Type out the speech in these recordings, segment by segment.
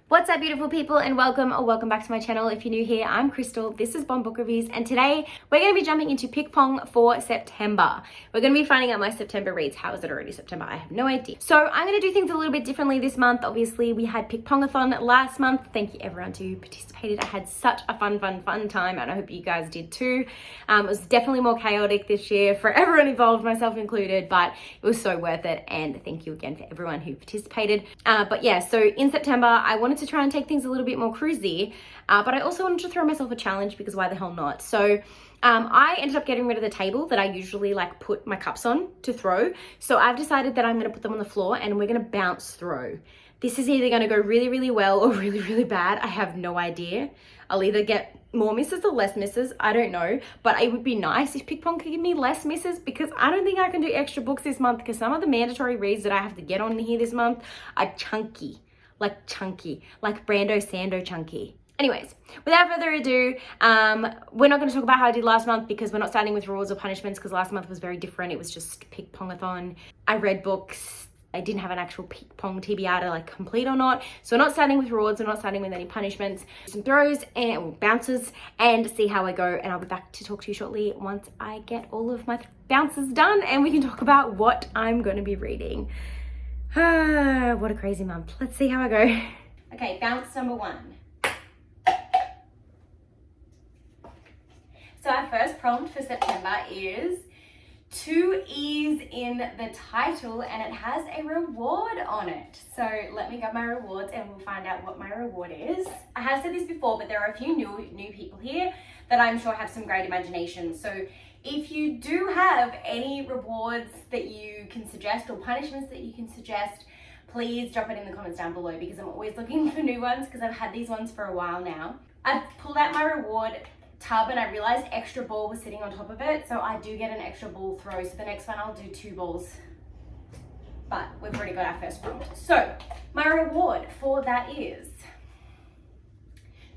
What's up, beautiful people, and welcome back to my channel. If you're new here, I'm Crystal. This is Bond Book Reviews, and today we're going to be jumping into PickPong for September. We're going to be finding out my September reads. How is it already September? I have no idea. So I'm going to do things a little bit differently this month. Obviously, we had PickPongathon last month. Thank you everyone who participated. I had such a fun time, and I hope you guys did too. It was definitely more chaotic this year for everyone involved, myself included, but it was so worth it, and thank you again for everyone who participated. But yeah, so in September, I wanted to try and take things a little bit more cruisy, but I also wanted to throw myself a challenge because why the hell not? So I ended up getting rid of the table that I usually like put my cups on to throw. So I've decided that I'm going to put them on the floor and we're going to bounce throw. This is either going to go really, really well or really, really bad. I have no idea. I'll either get more misses or less misses. I don't know, but it would be nice if PickPong could give me less misses because I don't think I can do extra books this month because some of the mandatory reads that I have to get on here this month are chunky, like Brando Sando chunky. Anyways, without further ado, we're not going to talk about how I did last month because we're not starting with rewards or punishments because last month was very different. It was just PickPongathon. I read books. I didn't have an actual PickPong TBR to like complete or not. So we're not starting with rewards. We're not starting with any punishments. Some throws and bounces and see how I go. And I'll be back to talk to you shortly once I get all of my bounces done and we can talk about what I'm going to be reading. What a crazy month. Let's see how I go. Okay, bounce number one. So our first prompt for September is 2 E's in the title and it has a reward on it. So let me get my rewards and we'll find out what my reward is. I have said this before, but there are a few new people here that I'm sure have some great imagination. So if you do have any rewards that you can suggest or punishments that you can suggest, please drop it in the comments down below because I'm always looking for new ones because I've had these ones for a while now. I've pulled out my reward tub and I realized extra ball was sitting on top of it, so I do get an extra ball throw. So the next one I'll do 2 balls, but we've already got our first prompt. So my reward for that is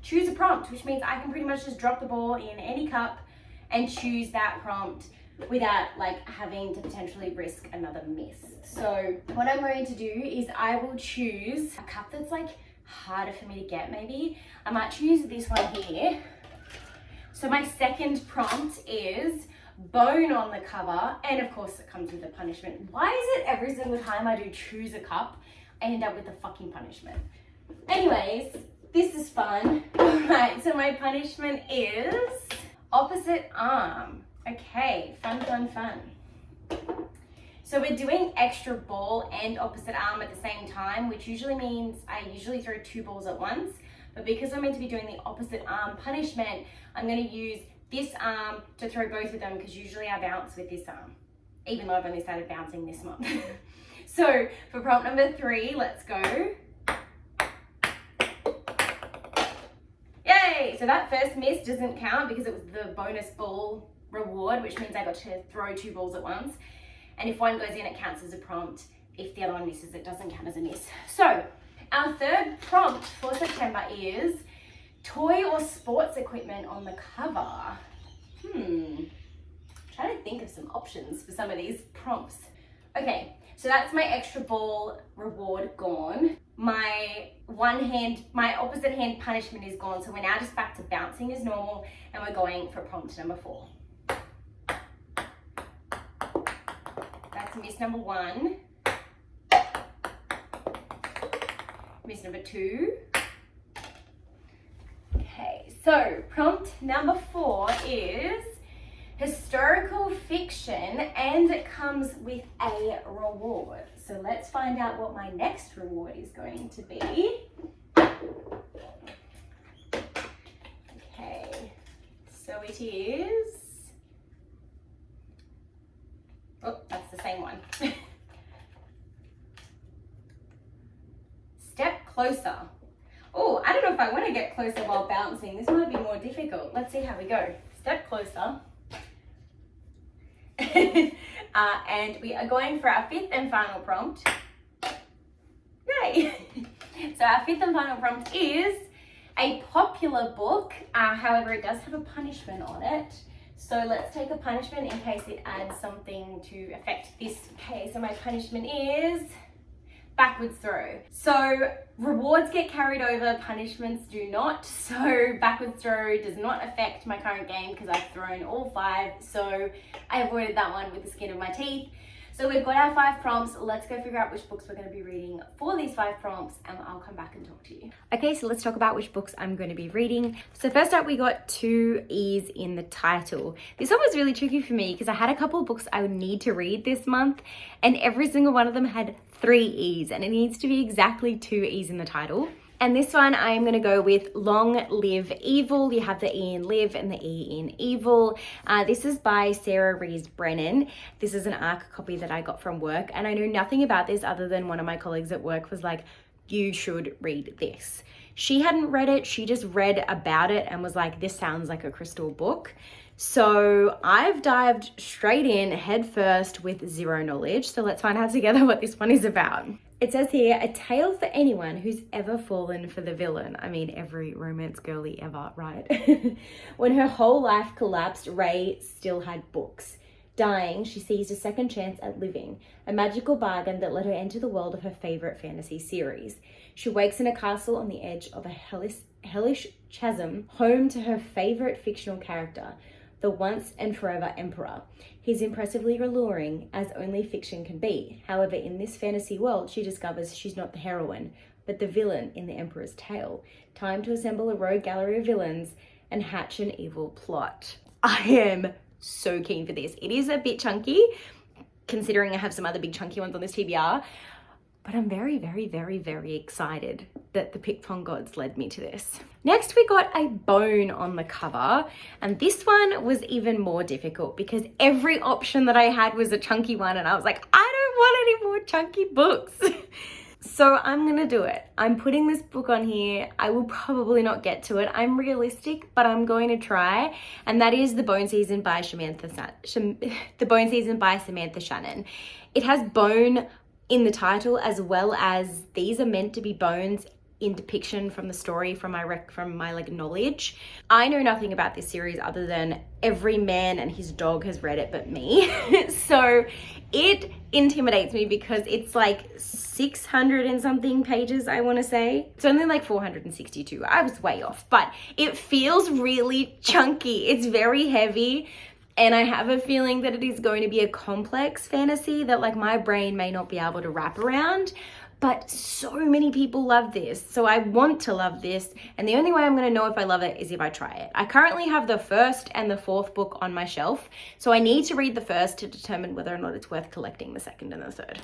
choose a prompt, which means I can pretty much just drop the ball in any cup and choose that prompt without like having to potentially risk another miss. So what I'm going to do is I will choose a cup that's like harder for me to get maybe. I might choose this one here. So my second prompt is bone on the cover, and of course it comes with a punishment. Why is it every single time I do choose a cup, I end up with a fucking punishment? Anyways, this is fun. Alright, so my punishment is opposite arm. Okay, fun. So we're doing extra ball and opposite arm at the same time, which usually means I usually throw 2 balls at once. But because I'm meant to be doing the opposite arm punishment, I'm going to use this arm to throw both of them because usually I bounce with this arm, even though I've only started bouncing this month. So for prompt number 3, let's go. Yay! So that first miss doesn't count because it was the bonus ball reward, which means I got to throw 2 balls at once. And if one goes in, it counts as a prompt. If the other one misses, it doesn't count as a miss. So our third prompt for September is toy or sports equipment on the cover. Trying to think of some options for some of these prompts. Okay, so that's my extra ball reward gone. My opposite hand punishment is gone. So we're now just back to bouncing as normal and we're going for prompt number 4. That's miss number 1. Miss number 2. Okay, so prompt number 4 is historical fiction and it comes with a reward. So let's find out what my next reward is going to be. Okay, so it is, oh, that's the same one. Step closer. Oh, I don't know if I want to get closer while bouncing. This might be more difficult. Let's see how we go. Step closer. And we are going for our 5th and final prompt. Yay! So our 5th and final prompt is a popular book. However, it does have a punishment on it. So let's take a punishment in case it adds something to affect this. Okay, so my punishment is backwards throw. So Rewards get carried over, punishments do not. So backwards throw does not affect my current game because I've thrown all 5. So I avoided that one with the skin of my teeth. So we've got our 5 prompts. Let's go figure out which books we're going to be reading for these 5 prompts, and I'll come back and talk to you. Okay, so let's talk about which books I'm going to be reading. So first up, we got 2 E's in the title. This one was really tricky for me because I had a couple of books I would need to read this month, and every single one of them had 3 E's, and it needs to be exactly 2 E's in the title. And this one, I'm going to go with Long Live Evil. You have the E in live and the E in evil. This is by Sarah Rees Brennan. This is an ARC copy that I got from work. And I know nothing about this other than one of my colleagues at work was like, you should read this. She hadn't read it. She just read about it and was like, this sounds like a Crystal book. So I've dived straight in head first with zero knowledge. So let's find out together what this one is about. It says here, a tale for anyone who's ever fallen for the villain. I mean, every romance girly ever, right? When her whole life collapsed, Ray still had books. Dying, she seized a second chance at living, a magical bargain that let her enter the world of her favorite fantasy series. She wakes in a castle on the edge of a hellish chasm, home to her favorite fictional character, the once and forever Emperor. He's impressively alluring, as only fiction can be. However, in this fantasy world, she discovers she's not the heroine, but the villain in the Emperor's tale. Time to assemble a rogue gallery of villains and hatch an evil plot. I am so keen for this. It is a bit chunky, considering I have some other big chunky ones on this TBR, but I'm very, very, very, very excited that the PickPong gods led me to this. Next, we got a bone on the cover, and this one was even more difficult because every option that I had was a chunky one, and I was like, I don't want any more chunky books. So I'm gonna do it. I'm putting this book on here. I will probably not get to it. I'm realistic, but I'm going to try, and that is The Bone Season by Samantha Shannon. It has bone in the title, as well as these are meant to be bones in depiction from the story, from my like knowledge. I know nothing about this series other than every man and his dog has read it but me. So it intimidates me because it's like 600 and something pages, I want to say. It's only like 462. I was way off, but it feels really chunky. It's very heavy. And I have a feeling that it is going to be a complex fantasy that like my brain may not be able to wrap around, but so many people love this. So I want to love this. And the only way I'm going to know if I love it is if I try it. I currently have the 1st and the 4th book on my shelf. So I need to read the 1st to determine whether or not it's worth collecting the 2nd and the 3rd.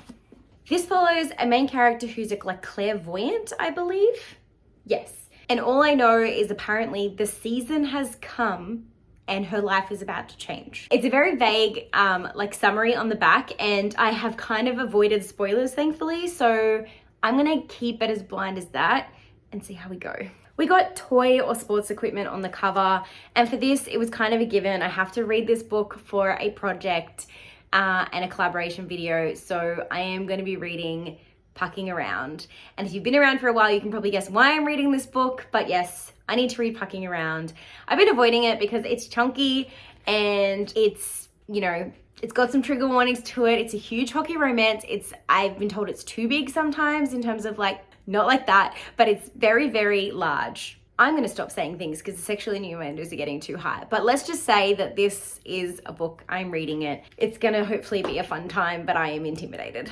This follows a main character who's like clairvoyant, I believe. Yes. And all I know is apparently the season has come and her life is about to change. It's a very vague like summary on the back, and I have kind of avoided spoilers, thankfully. So I'm gonna keep it as blind as that and see how we go. We got toy or sports equipment on the cover, and for this, it was kind of a given. I have to read this book for a project and a collaboration video. So I am gonna be reading Pucking Around. And if you've been around for a while, you can probably guess why I'm reading this book, but yes, I need to read Pucking Around. I've been avoiding it because it's chunky and it's, you know, it's got some trigger warnings to it. It's a huge hockey romance. I've been told it's too big sometimes in terms of like, not like that, but it's very, very large. I'm going to stop saying things because the sexual innuendos are getting too high. But let's just say that this is a book. I'm reading it. It's going to hopefully be a fun time, but I am intimidated.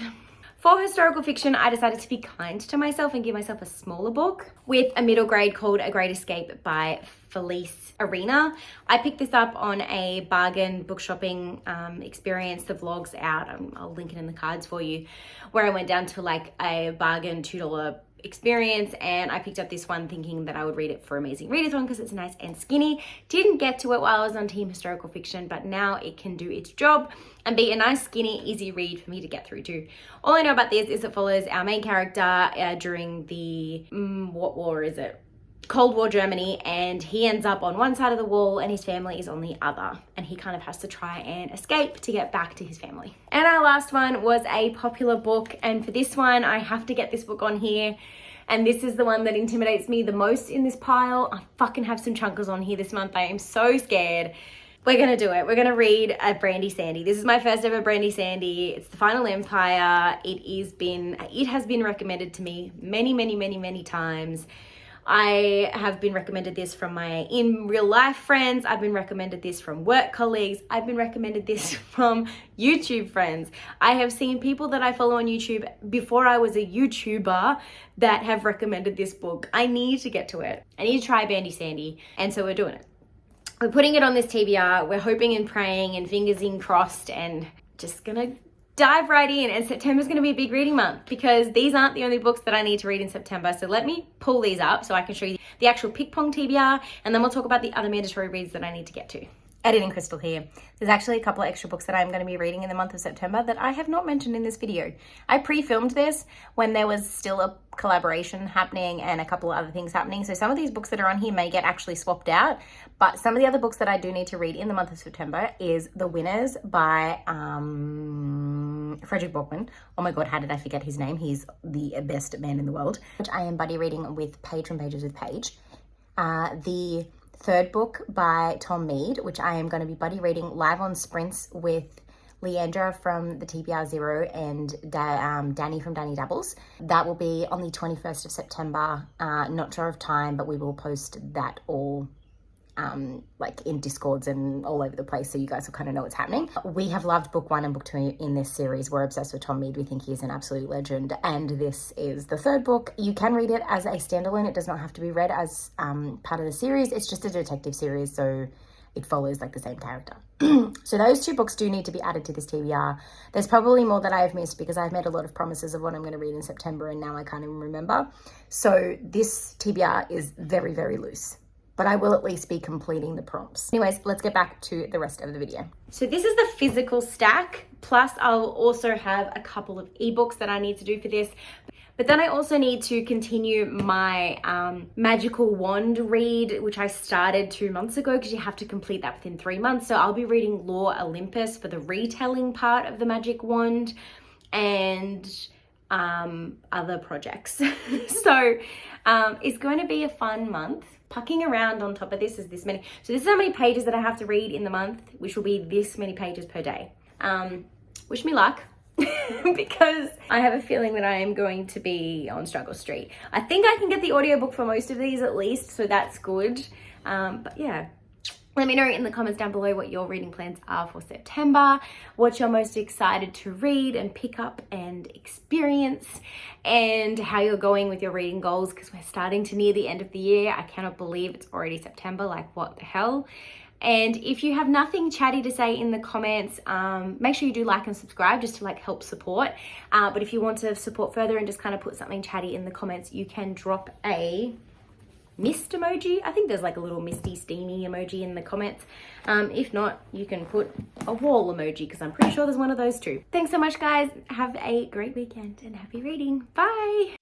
For historical fiction, I decided to be kind to myself and give myself a smaller book with a middle grade called A Great Escape by Felice Arena. I picked this up on a bargain book shopping experience. The vlog's out. I'll link it in the cards for you, where I went down to like a bargain $2 experience, and I picked up this one thinking that I would read it for Amazing Readathon because it's nice and skinny. Didn't get to it while I was on Team Historical Fiction, but now it can do its job and be a nice, skinny, easy read for me to get through to. All I know about this is it follows our main character during the, what war is it? Cold War Germany, and he ends up on one side of the wall and his family is on the other, and he kind of has to try and escape to get back to his family. And our last one was a popular book, and for this one I have to get this book on here, and this is the one that intimidates me the most in this pile. I fucking have some chunkers on here this month. I am so scared. We're gonna do it. We're gonna read a Brandy Sandy. This is my first ever Brandy Sandy. It's The Final Empire. It has been recommended to me many times. I have been recommended this from my in real life friends. I've been recommended this from work colleagues. I've been recommended this from YouTube friends. I have seen people that I follow on YouTube before I was a YouTuber that have recommended this book. I need to get to it. I need to try Brandy Sandy. And so we're doing it. We're putting it on this TBR. We're hoping and praying and fingers in crossed and just gonna dive right in. And September's gonna be a big reading month because these aren't the only books that I need to read in September. So let me pull these up so I can show you the actual PickPong TBR, and then we'll talk about the other mandatory reads that I need to get to. Editing Crystal here. There's actually a couple of extra books that I'm going to be reading in the month of September that I have not mentioned in this video. I pre-filmed this when there was still a collaboration happening and a couple of other things happening. So some of these books that are on here may get actually swapped out, but some of the other books that I do need to read in the month of September is The Winners by Frederick Borkman. Oh my God, how did I forget his name? He's the best man in the world, which I am buddy reading with Paige from Pages with Paige. The third book by Tom Mead, which I am going to be buddy reading live on Sprints with Leandra from the TBR Zero and Danny from Danny Dabbles. That will be on the 21st of September. Not sure of time, but we will post that all like in Discords and all over the place, so you guys will kind of know what's happening. We have loved book 1 and book 2 in this series. We're obsessed with Tom Mead. We think he's an absolute legend, and this is the third book. You can read it as a standalone. It does not have to be read as part of the series. It's just a detective series, so it follows like the same character. So those 2 books do need to be added to this TBR. There's probably more that I've missed because I've made a lot of promises of what I'm going to read in September, and now I can't even remember. So this TBR is very loose, but I will at least be completing the prompts. Anyways, let's get back to the rest of the video. So this is the physical stack, plus I'll also have a couple of ebooks that I need to do for this. But then I also need to continue my magical wand read, which I started 2 months ago because you have to complete that within 3 months. So I'll be reading Lore Olympus for the retelling part of the magic wand and other projects. So it's going to be a fun month. Pucking around on top of this is this many. So this is how many pages that I have to read in the month, which will be this many pages per day. Wish me luck. Because I have a feeling that I am going to be on Struggle Street. I think I can get the audiobook for most of these at least, so that's good. But yeah, let me know in the comments down below what your reading plans are for September, what you're most excited to read and pick up and experience, and how you're going with your reading goals, because we're starting to near the end of the year. I cannot believe it's already September, like what the hell. And if you have nothing chatty to say in the comments, make sure you do like and subscribe just to like help support. But if you want to support further and just kind of put something chatty in the comments, you can drop a mist emoji. I think there's like a little misty steamy emoji in the comments. If not, you can put a wall emoji because I'm pretty sure there's one of those too. Thanks so much, guys. Have a great weekend and happy reading. Bye.